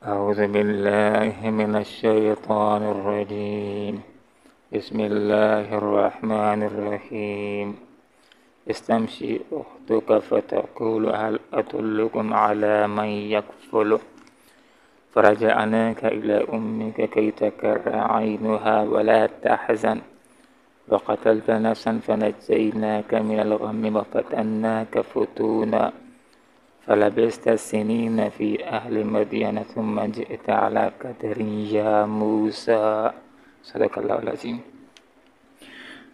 أعوذ بالله من الشيطان الرجيم. بسم الله الرحمن الرحيم. استمشي أختك فتقول هل أدلكم على من يكفل فرجعناك إلى أمك كي تقر عينها ولا تحزن وقتلت نفسا فنجيناك من الغم وفتناك فتونا فلبثت سنين في أهل مدين ثم جئت على قدر يا موسى. صدق الله العظيم.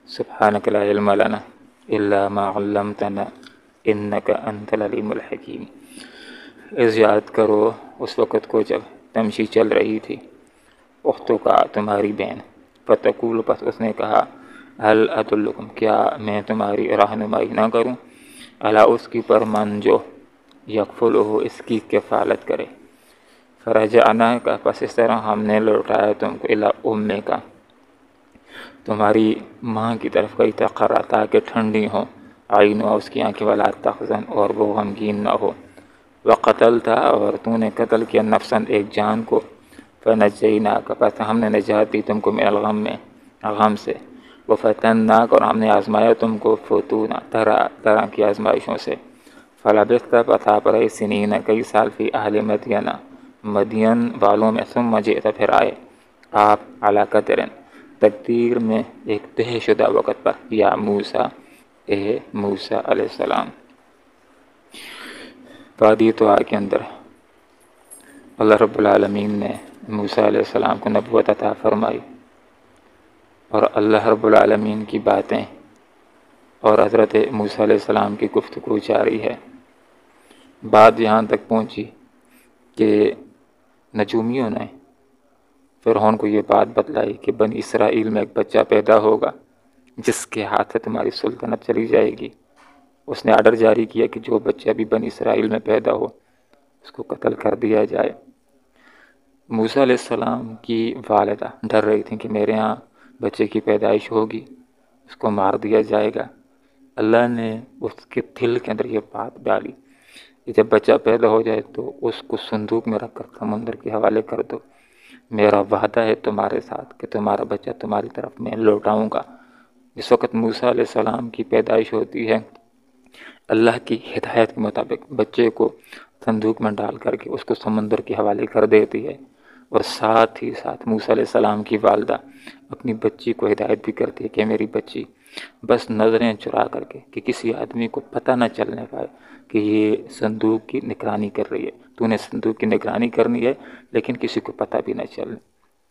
سبحانك لا علم لنا إلا ما علمتنا إنك أنت العليم الحكيم. اس یاد کرو اس وقت کو جب تمشی چل رہی تھی اختوں کا تمہاری بہن، فتقول پس اس نے کہا هل ادلکم کیا میں تمہاری رہنمائی نہ کروں، الا اس کی پر من جو یکفلہ اس کی کفالت کرے، فرجعناک پس اس طرح ہم نے لوٹایا تم کو الی امک تمہاری ماں کی طرف، کئی تقرر تاکہ ٹھنڈی ہو، عینها اس کی آنکھیں، ولا تحزن اور وہ غمگین نہ ہو، وقتلتا اور تو نے قتل کیا، نفسا ایک جان کو، فنجیناک پس ہم نے نجات دی تم کو، من الغم میں غم سے، وفتناک اور ہم نے آزمایا تم کو، فتونا طرح طرح کی آزمائشوں سے، فلبثت پس آپ رہے، سنین کئی سال، فی اہل مدین مدین والوں میں، ثم جئت پھر آئے آپ، علی قدر تقدیر میں ایک طے شدہ وقت پر، یا موسیٰ اے موسیٰ علیہ السلام. وادی طویٰ کے اندر اللہ رب العالمین نے موسیٰ علیہ السلام کو نبوت عطا فرمائی، اور اللہ رب العالمین کی باتیں اور حضرت موسیٰ علیہ السلام کی گفتگو جاری ہے. بات یہاں تک پہنچی کہ نجومیوں نے فرعون کو یہ بات بتلائی کہ بنی اسرائیل میں ایک بچہ پیدا ہوگا جس کے ہاتھ سے تمہاری سلطنت چلی جائے گی. اس نے آرڈر جاری کیا کہ جو بچہ بھی بنی اسرائیل میں پیدا ہو اس کو قتل کر دیا جائے. موسیٰ علیہ السلام کی والدہ ڈر رہی تھیں کہ میرے ہاں بچے کی پیدائش ہوگی، اس کو مار دیا جائے گا. اللہ نے اس کے دل کے اندر یہ بات ڈالی کہ جب بچہ پیدا ہو جائے تو اس کو صندوق میں رکھ کر سمندر کے حوالے کر دو، میرا وعدہ ہے تمہارے ساتھ کہ تمہارا بچہ تمہاری طرف میں لوٹاؤں گا. جس وقت موسیٰ علیہ السلام کی پیدائش ہوتی ہے، اللہ کی ہدایت کے مطابق بچے کو صندوق میں ڈال کر کے اس کو سمندر کے حوالے کر دیتی ہے، اور ساتھ ہی ساتھ موسیٰ علیہ السلام کی والدہ اپنی بچی کو ہدایت بھی کرتی ہے کہ میری بچی بس نظریں چرا کر کے کہ کسی آدمی کو پتہ نہ چلنے پائے کہ یہ صندوق کی نگرانی کر رہی ہے، تو نے صندوق کی نگرانی کرنی ہے لیکن کسی کو پتہ بھی نہ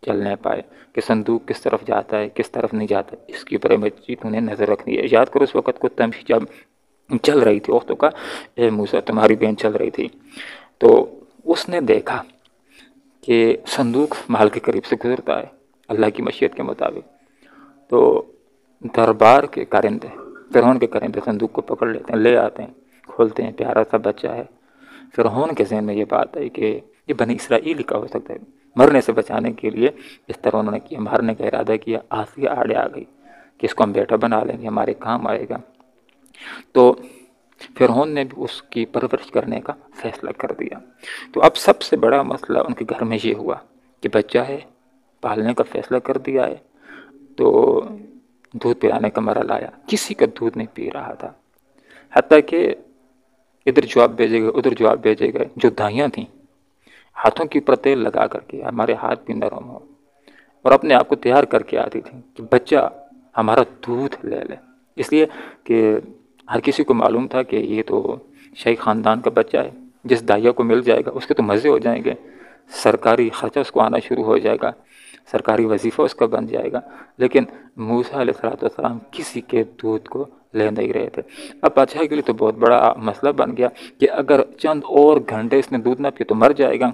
چلنے پائے کہ صندوق کس طرف جاتا ہے کس طرف نہیں جاتا، اس کی پر بچی تو نے نظر رکھنی ہے. یاد کرو اس وقت کو تمشی جب چل رہی تھی اختوں کا، اے موسیٰ تمہاری بہن چل رہی تھی، تو اس نے دیکھا کہ صندوق محل کے قریب سے گزرتا ہے اللہ کی مشیت کے مطابق. تو دربار کے کارندے، فرعون کے کارندے صندوق کو پکڑ لیتے ہیں، لے آتے ہیں، کھولتے ہیں، پیارا سا بچہ ہے. فرعون کے ذہن میں یہ بات ہے کہ یہ بنی اسرائیل کا ہو سکتا ہے. مرنے سے بچانے کے لیے اس طرح انہوں نے کیا، مارنے کا ارادہ کیا. آسیہ آڑے آ گئی کہ اس کو ہم بیٹا بنا لیں گے، ہمارے کام آئے گا. تو فرعون نے بھی اس کی پرورش کرنے کا فیصلہ کر دیا. تو اب سب سے بڑا مسئلہ ان کے گھر میں یہ ہوا کہ بچہ ہے، پالنے کا فیصلہ کر دیا ہے، تو دودھ پلانے کا مرحلہ آیا. کسی کا دودھ نہیں پی رہا تھا، حتیٰ کہ ادھر جواب بھیجے گئے ادھر جواب بھیجے گئے. جو دائیاں تھیں ہاتھوں کے اوپر تیل لگا کر کے ہمارے ہاتھ بھی نرم ہو، اور اپنے آپ کو تیار کر کے آتی تھیں کہ بچہ ہمارا دودھ لے لے، اس لیے کہ ہر کسی کو معلوم تھا کہ یہ تو شاہی خاندان کا بچہ ہے، جس دائیا کو مل جائے گا اس کے تو مزے ہو جائیں گے، سرکاری خرچہ اس کو آنا شروع ہو جائے گا، سرکاری وظیفہ اس کا بن جائے گا. لیکن موسیٰ علیہ السلام کسی کے دودھ کو لے نہیں رہے تھے. اب بادشاہ کے لیے تو بہت بڑا مسئلہ بن گیا کہ اگر چند اور گھنٹے اس نے دودھ نہ پیا تو مر جائے گا.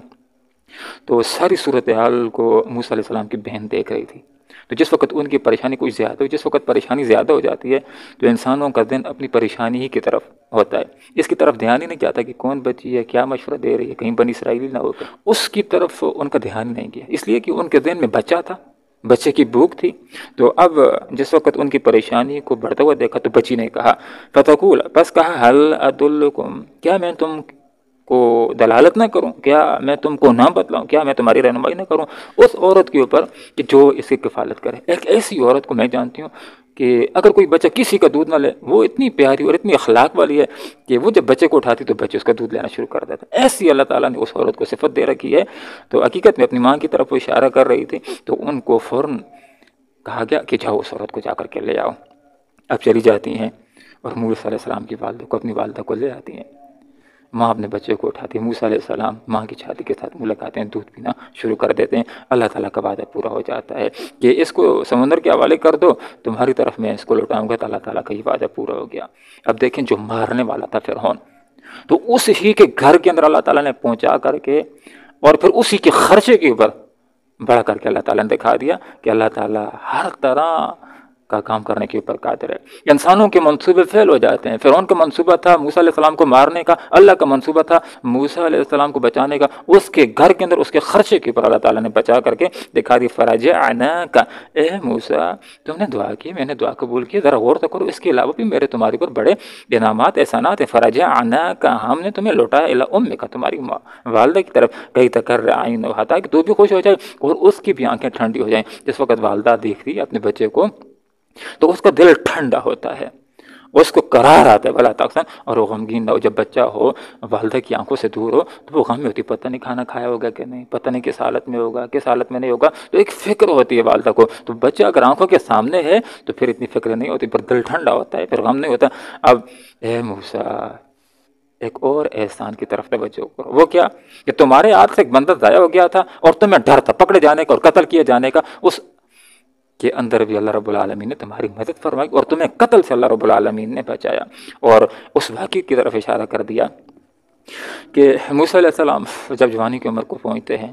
تو ساری صورتحال کو موسیٰ علیہ السلام کی بہن دیکھ رہی تھی. تو جس وقت ان کی پریشانی کچھ زیادہ ہو، جس وقت پریشانی زیادہ ہو جاتی ہے تو انسانوں کا ذہن اپنی پریشانی ہی کی طرف ہوتا ہے، اس کی طرف دھیان ہی نہیں جاتا کہ کون بچی ہے، کیا مشورہ دے رہی ہے، کہیں بنی اسرائیلی نہ ہو. اس کی طرف ان کا دھیان نہیں گیا، اس لیے کہ ان کے ذہن میں بچہ تھا، بچے کی بھوک تھی. تو اب جس وقت ان کی پریشانی کو بڑھتا ہوا دیکھا تو بچی نے کہا، فتقول پس کہا، هل ادلکم کیا میں تم کو دلالت نہ کروں؟ کیا میں تم کو نہ بتلاؤں؟ کیا میں تمہاری رہنمائی نہ کروں اس عورت کے اوپر کہ جو اس کی کفالت کرے؟ ایک ایسی عورت کو میں جانتی ہوں کہ اگر کوئی بچہ کسی کا دودھ نہ لے، وہ اتنی پیاری اور اتنی اخلاق والی ہے کہ وہ جب بچے کو اٹھاتی تو بچے اس کا دودھ لینا شروع کر دیتا ہے۔ ایسی اللہ تعالیٰ نے اس عورت کو صفت دے رکھی ہے۔ تو حقیقت میں اپنی ماں کی طرف وہ اشارہ کر رہی تھی، تو ان کو فوراً کہا گیا کہ جاؤ اس عورت کو جا کر کے لے آؤ۔ اب چلی جاتی ہیں اور موسیٰ علیہ السلام کی والدہ کو، اپنی والدہ کو لے آتی ہیں۔ ماں اپنے بچے کو اٹھاتی ہے، موسیٰ علیہ السلام ماں کی چھاتی کے ساتھ منہ لگاتے ہیں، دودھ پینا شروع کر دیتے ہیں۔ اللہ تعالیٰ کا وعدہ پورا ہو جاتا ہے کہ اس کو سمندر کے حوالے کر دو، تمہاری طرف میں اس کو لوٹاؤں گا۔ تو اللہ تعالیٰ کا یہ وعدہ پورا ہو گیا۔ اب دیکھیں، جو مارنے والا تھا فرعون، تو اس ہی کے گھر کے اندر اللہ تعالیٰ نے پہنچا کر کے اور پھر اسی کے خرچے کے اوپر بڑھ کر کے اللہ تعالیٰ نے دکھا دیا کہ اللہ تعالیٰ ہر طرح کا کام کرنے کے اوپر قادر ہے۔ انسانوں کے منصوبے فیل ہو جاتے ہیں۔ فرعون کا منصوبہ تھا موسیٰ علیہ السلام کو مارنے کا، اللہ کا منصوبہ تھا موسیٰ علیہ السلام کو بچانے کا۔ اس کے گھر کے اندر اس کے خرچے کے اوپر اللہ تعالیٰ نے بچا کر کے دکھا دی۔ فرجعناک، اے موسیٰ تم نے دعا کی، میں نے دعا قبول کی، ذرا غور تو کرو، اس کے علاوہ بھی میرے تمہارے اوپر بڑے انعامات احسانات ہیں۔ فرجعناک، ہم نے تمہیں لوٹایا الی امک، تمہاری والدہ کی طرف، کئی تقر عینھا، تاکہ تو بھی خوش ہو جائے اور اس کی بھی آنکھیں ٹھنڈی ہو جائیں۔ جس وقت والدہ دیکھتی ہے اپنے بچے کو تو اس کا دل ٹھنڈا ہوتا ہے، اس کو قرار آتا ہے بلا تقسن، اور وہ غمگین نہ ہو۔ جب بچہ ہو والدہ کی آنکھوں سے دور ہو تو وہ غم میں ہوتی، پتہ نہیں کھانا کھایا ہوگا کہ نہیں، پتہ نہیں کس حالت میں ہوگا، کس حالت میں نہیں ہوگا، تو ایک فکر ہوتی ہے والدہ کو۔ تو بچہ اگر آنکھوں کے سامنے ہے تو پھر اتنی فکر نہیں ہوتی، پھر دل ٹھنڈا ہوتا ہے، پھر غم نہیں ہوتا۔ اب اے موسیٰ، ایک اور احسان کی طرف توجہ کرو۔ وہ کیا کہ تمہارے ہاتھ سے ایک بندہ ضائع ہو گیا تھا اور تمہیں ڈر تھا پکڑے جانے کا اور قتل کیے جانے کا، اس کے اندر بھی اللہ رب العالمین نے تمہاری مدد فرمائی اور تمہیں قتل سے اللہ رب العالمین نے بچایا۔ اور اس واقعے کی طرف اشارہ کر دیا کہ موسیٰ علیہ السلام جب جوانی کی عمر کو پہنچتے ہیں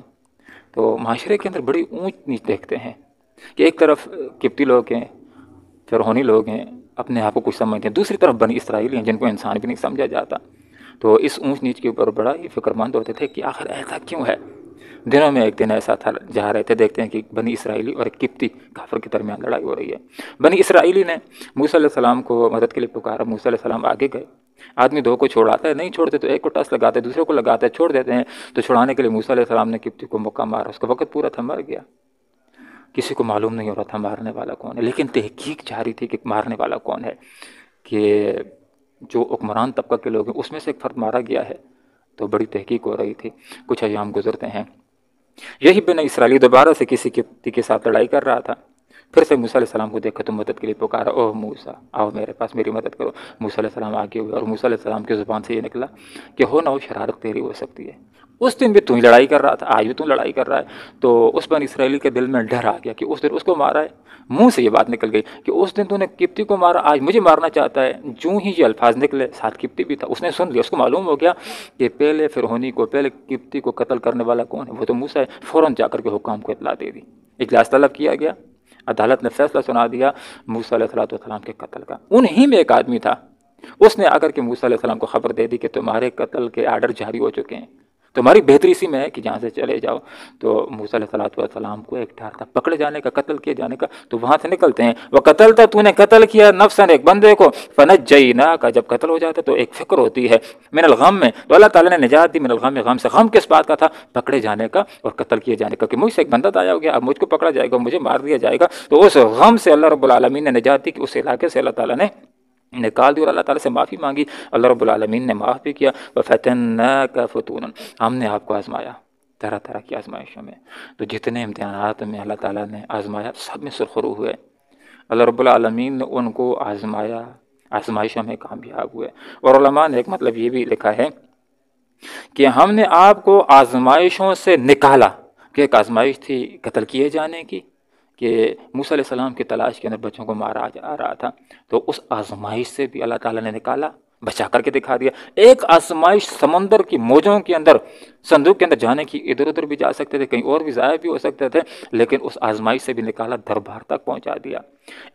تو معاشرے کے اندر بڑی اونچ نیچ دیکھتے ہیں کہ ایک طرف قبطی لوگ ہیں، فرعونی لوگ ہیں، اپنے آپ کو کچھ سمجھتے ہیں، دوسری طرف بنی اسرائیل ہیں جن کو انسان بھی نہیں سمجھا جاتا۔ تو اس اونچ نیچ کے اوپر بڑا ہی فکر مند ہوتے تھے کہ آخر ایسا کیوں ہے۔ دنوں میں ایک دن ایسا تھا، جا رہے تھے، دیکھتے ہیں کہ بنی اسرائیلی اور ایک قبطی کافر کے درمیان لڑائی ہو رہی ہے۔ بنی اسرائیلی نے موسیٰ علیہ السلام کو مدد کے لیے پکارا، موسیٰ علیہ السلام آگے گئے، آدمی دو کو چھوڑاتا ہے، نہیں چھوڑتے تو ایک کو ٹس لگاتے، دوسرے کو لگاتے ہیں، چھوڑ دیتے ہیں۔ تو چھڑانے کے لیے موسیٰ علیہ السلام نے قبطی کو مکہ مارا، اس کا وقت پورا تھا، مر گیا۔ کسی کو معلوم نہیں ہو رہا تھا مارنے والا کون ہے، لیکن تحقیق جاری تھی کہ مارنے والا کون ہے، کہ جو حکمران طبقہ کے لوگ ہیں اس میں سے ایک فرد مارا گیا ہے۔ تو بڑی تحقیق ہو رہی تھی، کچھ ایام گزرتے ہیں، یہی بنی اسرائیلی دوبارہ سے کسی قبطی کے ساتھ لڑائی کر رہا تھا۔ پھر سے موسیٰ علیہ السلام کو دیکھا تو مدد کے لیے پکارا، او موسیٰ آؤ میرے پاس، میری مدد کرو۔ موسیٰ علیہ السلام آگے ہوئے اور موسیٰ علیہ السلام کی زبان سے یہ نکلا کہ ہو نہ ہو شرارت تیری ہو سکتی ہے، اس دن بھی تو ہی لڑائی کر رہا تھا، آج بھی تو لڑائی کر رہا ہے۔ تو اس بنی اسرائیلی کے دل میں ڈر آ گیا کہ اس دن اس کو مارا ہے، منہ سے یہ بات نکل گئی کہ اس دن تو نے قبطی کو مارا، آج مجھے مارنا چاہتا ہے۔ جو ہی یہ الفاظ نکلے، ساتھ قبطی بھی تھا، اس نے سن لیا، اس کو معلوم ہو گیا کہ پہلے فرعونی کو، پہلے قبطی کو قتل کرنے والا کون ہے، وہ تو موسیٰ ہے۔ فوراً جا کر کے حکام کو اطلاع دے دی، اجلاس طلب کیا گیا، عدالت نے فیصلہ سنا دیا موسیٰ علیہ السلام کے قتل کا۔ انہی میں ایک آدمی تھا، اس نے آ کر کے موسیٰ علیہ السلام کو خبر دے دی کہ تمہارے قتل کے آرڈر جاری ہو چکے ہیں، تمہاری بہتری اسی میں ہے کہ جہاں سے چلے جاؤ۔ تو موسیٰ علیہ السلام کو ایک ڈر تھا پکڑے جانے کا، قتل کیے جانے کا، تو وہاں سے نکلتے ہیں، وہ قتل تھا، تو نے قتل کیا نفساً، ایک بندے کو، فنجیناک، جب قتل ہو جاتا تو ایک فکر ہوتی ہے من الغم میں، تو اللہ تعالیٰ نے نجات دی من الغم، غم سے۔ غم کس بات کا تھا؟ پکڑے جانے کا اور قتل کیے جانے کا، کہ مجھ سے ایک بندہ ضائع ہو گیا، اب مجھ کو پکڑا جائے گا، مجھے مار دیا جائے گا۔ تو اس غم سے اللہ رب العالمین نے نجات دی کہ اس علاقے سے اللہ تعالیٰ نے نکال دی اور اللہ تعالیٰ سے معافی مانگی، اللہ رب العالمین نے معاف بھی کیا۔ وَفَتَنَّاكَ فُتُونًا، ہم نے آپ کو آزمایا طرح طرح کی آزمائشوں میں۔ تو جتنے امتحانات میں اللہ تعالیٰ نے آزمایا سب میں سرخرو ہوئے، اللہ رب العالمین نے ان کو آزمایا، آزمائشوں میں کامیاب ہوئے۔ اور علماء نے ایک مطلب یہ بھی لکھا ہے کہ ہم نے آپ کو آزمائشوں سے نکالا، کہ ایک آزمائش تھی قتل کیے جانے کی، کہ موسیٰ علیہ السلام کی تلاش کے اندر بچوں کو مارا جا رہا تھا، تو اس آزمائش سے بھی اللہ تعالیٰ نے نکالا، بچا کر کے دکھا دیا۔ ایک آزمائش سمندر کی موجوں کے اندر، صندوق کے اندر جانے کی، ادھر ادھر بھی جا سکتے تھے، کہیں اور بھی ضائع بھی ہو سکتے تھے، لیکن اس آزمائش سے بھی نکالا، دربار تک پہنچا دیا۔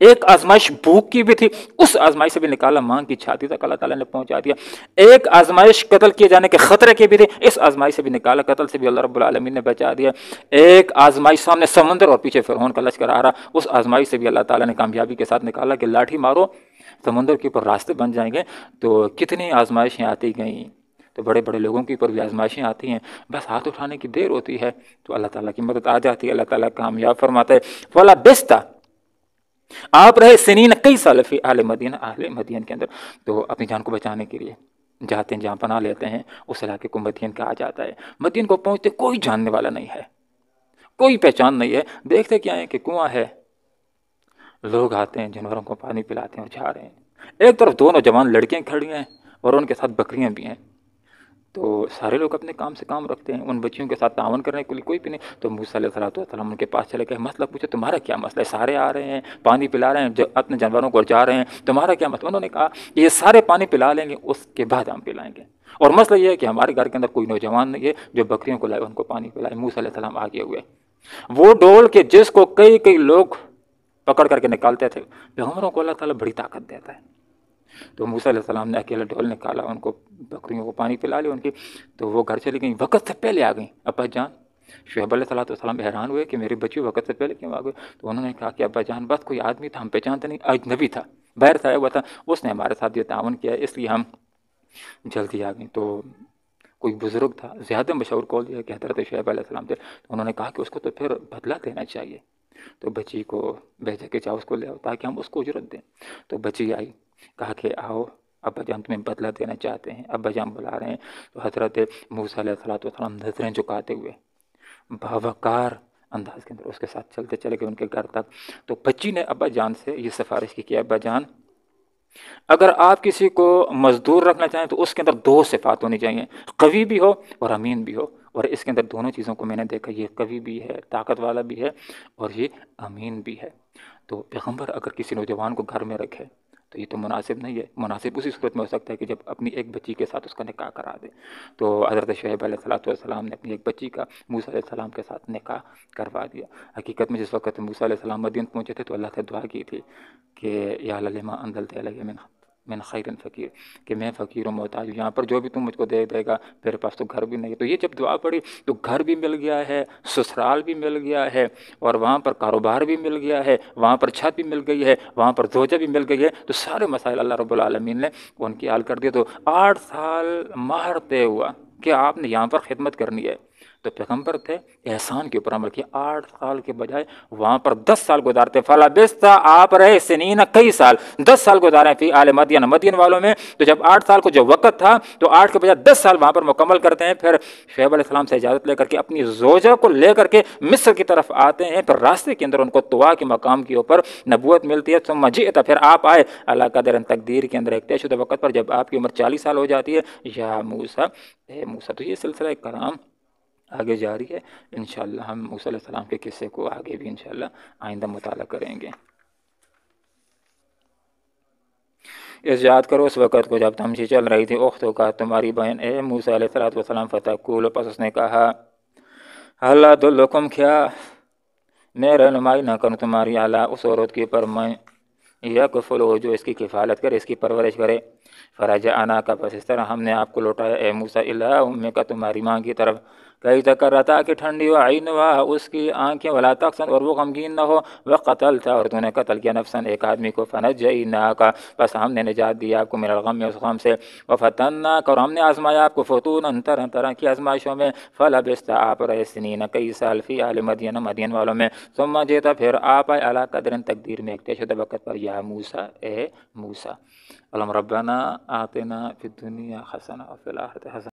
ایک آزمائش بھوک کی بھی تھی، اس آزمائش سے بھی نکالا، ماں کی چھاتی تک اللہ تعالیٰ نے پہنچا دیا۔ ایک آزمائش قتل کیے جانے کے خطرے کی بھی تھی، اس آزمائش سے بھی نکالا، قتل سے بھی اللہ رب العالمین نے بچا دیا۔ ایک آزمائش سامنے سمندر اور پیچھے فرعون کا لشکر آ رہا، اس آزمائش سے بھی اللہ تعالیٰ نے کامیابی کے ساتھ نکالا کہ لاٹھی مارو سمندر کے اوپر راستے بن جائیں گے۔ تو کتنی آزمائشیں آتی گئیں، تو بڑے بڑے لوگوں کے اوپر بھی آزمائشیں آتی ہیں، بس ہاتھ اٹھانے کی دیر ہوتی ہے تو اللہ تعالیٰ کی مدد آ جاتی ہے، اللہ تعالیٰ کامیاب فرماتا ہے۔ فلا بستا، آپ رہے سنین کئی سال فی اہل مدینہ، اہل مدین کے اندر، تو اپنی جان کو بچانے کے لیے جاتے ہیں، جہاں پناہ لیتے ہیں اس علاقے کو مدین کہا جاتا ہے۔ مدین کو پہنچتے کوئی جاننے والا نہیں ہے، کوئی پہچان نہیں ہے، دیکھتے کیا ہے کہ کنواں ہے، لوگ آتے ہیں جانوروں کو پانی پلاتے ہیں اور جا رہے ہیں۔ ایک طرف دو نوجوان لڑکیاں کھڑی ہیں اور ان کے ساتھ بکریاں بھی ہیں، تو سارے لوگ اپنے کام سے کام رکھتے ہیں، ان بچیوں کے ساتھ تعاون کرنے کے لیے کوئی بھی نہیں۔ تو موسیٰ علیہ السلام ان کے پاس چلے گئے، مسئلہ پوچھا تمہارا کیا مسئلہ ہے، سارے آ رہے ہیں پانی پلا رہے ہیں اپنے جانوروں کو جا رہے ہیں، تمہارا کیا مسئلہ؟ انہوں نے کہا کہ یہ سارے پانی پلا لیں گے اس کے بعد ہم پلائیں گے، اور مسئلہ یہ ہے کہ ہمارے گھر کے اندر کوئی نوجوان نہیں ہے جو بکریوں کو لائے ان کو پانی پلائے۔ موسیٰ علیہ السلام آگے ہوئے، وہ ڈول کے جس کو کئی کئی لوگ پکڑ کر کے نکالتے تھے، پیغمبروں کو اللہ تعالیٰ بڑی طاقت دیتا ہے۔ تو موسیٰ علیہ السلام نے اکیلا ڈھول نکالا، ان کو بکریوں کو پانی پلا لیا ان کی، تو وہ گھر چلی گئیں، وقت سے پہلے آ گئیں۔ ابا جان، شعیب علیہ السلام حیران ہوئے کہ میری بچی وقت سے پہلے کیوں آ گئے؟ تو انہوں نے کہا کہ ابا جان بس کوئی آدمی تھا، ہم پہچانتے نہیں، اجنبی تھا، باہر سے آیا ہوا تھا، اس نے ہمارے ساتھ یہ تعاون کیا اس لیے ہم جلدی آ گئیں۔ تو کوئی بزرگ تھا، زیادہ مشہور قول یہ ہے کہ حضرت شعیب علیہ السلام تھے، تو انہوں نے کہا کہ اس کو تو پھر بدلہ دینا چاہیے، تو بچی کو بھیجا کہ جاؤ اس کو لے آؤ تاکہ ہم اس کو اجرت دیں۔ تو بچی آئی، کہا کہ آؤ ابا جان تمہیں بدلہ دینا چاہتے ہیں، ابا جان بلا رہے ہیں۔ تو حضرت موسیٰ علیہ السلام نظریں جھکاتے ہوئے باوقار انداز کے اندر اس کے ساتھ چلتے چلے گئے ان کے گھر تک۔ تو بچی نے ابا جان سے یہ سفارش کی کہ ابا جان اگر آپ کسی کو مزدور رکھنا چاہیں تو اس کے اندر دو صفات ہونی چاہیے، قوی بھی ہو اور امین بھی ہو، اور اس کے اندر دونوں چیزوں کو میں نے دیکھا، یہ قوی بھی ہے، طاقت والا بھی ہے، اور یہ امین بھی ہے۔ تو پیغمبر اگر کسی نوجوان کو گھر میں رکھے تو یہ تو مناسب نہیں ہے، مناسب اسی صورت میں ہو سکتا ہے کہ جب اپنی ایک بچی کے ساتھ اس کا نکاح کرا دے۔ تو حضرت شعیب علیہ السلام نے اپنی ایک بچی کا موسیٰ علیہ السلام کے ساتھ نکاح کروا دیا۔ حقیقت میں جس وقت موسیٰ علیہ السلام مدین پہنچے تھے تو اللہ سے دعا کی تھی کہ یا اللہ لما انزلت علی من خیر فقیر، کہ میں فقیر و محتاج ہوں، یہاں پر جو بھی تم مجھ کو دے دے گا، میرے پاس تو گھر بھی نہیں ہے۔ تو یہ جب دعا پڑی تو گھر بھی مل گیا ہے، سسرال بھی مل گیا ہے، اور وہاں پر کاروبار بھی مل گیا ہے، وہاں پر چھت بھی مل گئی ہے، وہاں پر زوجہ بھی مل گئی ہے، تو سارے مسائل اللہ رب العالمین نے ان کی حل کر دیے۔ تو 8 سال مہر طے ہوا کہ آپ نے یہاں پر خدمت کرنی ہے، تو پیغمبر تھے، احسان کے اوپر عمل کیا، 8 سال کے بجائے وہاں پر 10 سال گزارتے۔ فلبثت، آپ رہے سنین کئی سال، 10 سال گزارے فی آل مدین، مدین والوں میں۔ تو جب 8 سال کو جو وقت تھا تو 8 کے بجائے 10 سال وہاں پر مکمل کرتے ہیں، پھر شعیب علیہ السلام سے اجازت لے کر کے اپنی زوجہ کو لے کر کے مصر کی طرف آتے ہیں، پھر راستے کے اندر ان کو طوا کے مقام کے اوپر نبوت ملتی ہے۔ ثم جئت، پھر آپ آئے اللہ قدر تقدیر کے اندر ایک طے شدہ وقت پر جب آپ کی عمر 40 سال ہو جاتی ہے، یا موسیٰ، اے موسیٰ۔ تو یہ سلسلہ کرام آگے جاری ہے، انشاءاللہ ہم موسیٰ علیہ السلام کے قصے کو آگے بھی انشاءاللہ آئندہ مطالعہ کریں گے۔ اس یاد کرو اس وقت کو جب تمشی چل رہی تھی اختوں کا، تمہاری بہن اے موسیٰ علیہ السلام فتقول، پس اس نے کہا اللہ ادلکم، کیا میں رہنمائی نہ کروں تمہاری اعلیٰ اس عورت کے پر میں یکفلہ، جو اس کی کفالت کرے، اس کی پرورش کرے۔ فرجعنا کا، پس اس طرح ہم نے آپ کو لوٹایا اے موسیٰ الی امک، تمہاری ماں کی طرف، کئی تکرتا کہ ٹھنڈی ہو عینوا، اس کی آنکھیں، ولا تحزن، اور وہ غمگین نہ ہو، وقتلت، اور تو نے قتل کیا، نفسا، ایک آدمی کو، فنجیناک، پس ہم نے نجات دی آپ کو، من الغم، اس غم سے، وفتناک، اور ہم نے آزمایا آپ کو، فتونا، طرح طرح کی آزمائشوں میں، فلبثت، آپ رہے سنین کئی سال فی اہل مدین، مدین والوں میں، ثم جئت، پھر آپ آئے، علی قدر تقدیر میں ایک طے شدہ وقت پر، یا موسیٰ، اے موسیٰ۔ اللہم ربنا آتنا فی الدنیا حسنہ وفی الآخرۃ حسنہ